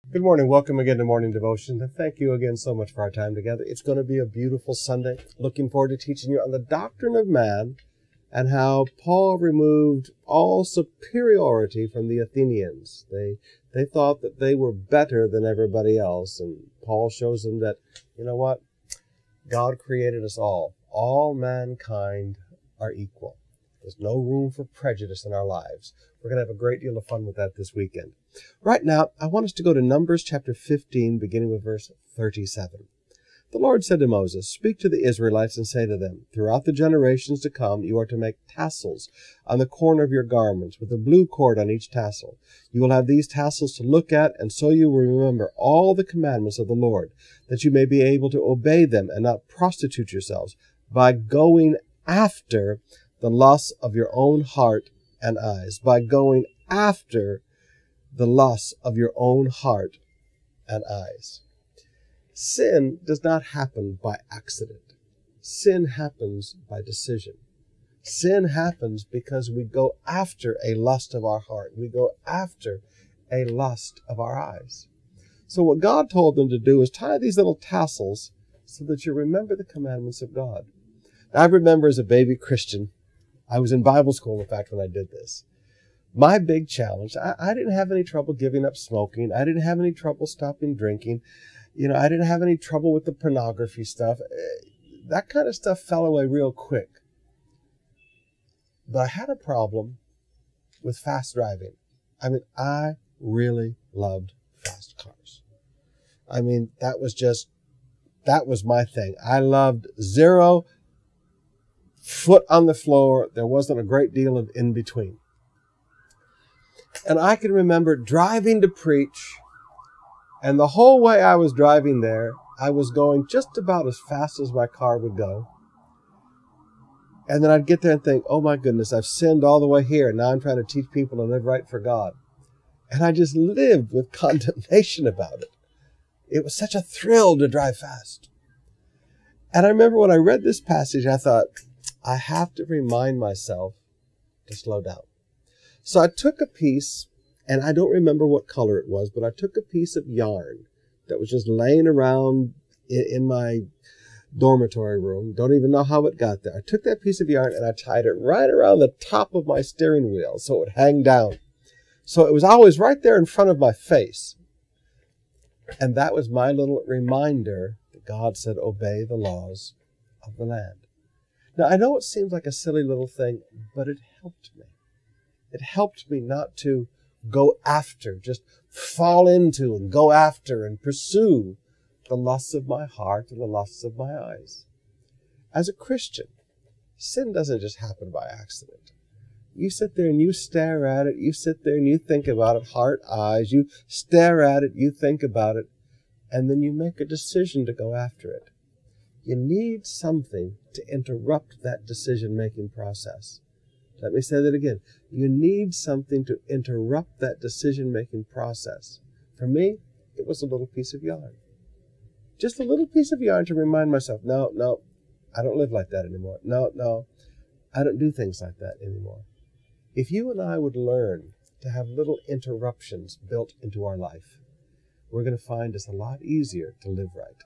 Good morning. Welcome again to Morning Devotion. And thank you again so much for our time together. It's going to be a beautiful Sunday. Looking forward to teaching you on the doctrine of man and how Paul removed all superiority from the Athenians. They thought that they were better than everybody else. And Paul shows them that, you know what? God created us all. All mankind are equal. There's no room for prejudice in our lives. We're going to have a great deal of fun with that this weekend. Right now, I want us to go to Numbers chapter 15, beginning with verse 37. The Lord said to Moses, "Speak to the Israelites and say to them, throughout the generations to come, you are to make tassels on the corner of your garments, with a blue cord on each tassel. You will have these tassels to look at, and so you will remember all the commandments of the Lord, that you may be able to obey them and not prostitute yourselves by going after the lusts of your own heart and eyes." By going after the lusts of your own heart and eyes. Sin does not happen by accident. Sin happens by decision. Sin happens because we go after a lust of our heart. We go after a lust of our eyes. So what God told them to do is tie these little tassels so that you remember the commandments of God. Now, I remember as a baby Christian, I was in Bible school, in fact, when I did this. My big challenge, I didn't have any trouble giving up smoking. I didn't have any trouble stopping drinking. I didn't have any trouble with the pornography stuff. That kind of stuff fell away real quick. But I had a problem with fast driving. I really loved fast cars. That was my thing. I loved 0 foot on the floor. There wasn't a great deal of in between. And I can remember driving to preach, and the whole way I was driving there, I was going just about as fast as my car would go. And then I'd get there and think, oh my goodness, I've sinned all the way here, and now I'm trying to teach people to live right for God. And I just lived with condemnation about it. It was such a thrill to drive fast. And I remember when I read this passage, I thought, I have to remind myself to slow down. So I took a piece, and I don't remember what color it was, but I took a piece of yarn that was just laying around in my dormitory room. Don't even know how it got there. I took that piece of yarn and I tied it right around the top of my steering wheel so it would hang down. So it was always right there in front of my face. And that was my little reminder that God said, obey the laws of the land. Now, I know it seems like a silly little thing, but it helped me. It helped me not to go after, just fall into and go after and pursue the lusts of my heart and the lusts of my eyes. As a Christian, sin doesn't just happen by accident. You sit there and you stare at it. You sit there and you think about it, heart, eyes. You stare at it, you think about it, and then you make a decision to go after it. You need something to interrupt that decision-making process. Let me say that again. You need something to interrupt that decision-making process. For me, it was a little piece of yarn. Just a little piece of yarn to remind myself, no, I don't live like that anymore. No, I don't do things like that anymore. If you and I would learn to have little interruptions built into our life, we're going to find it's a lot easier to live right.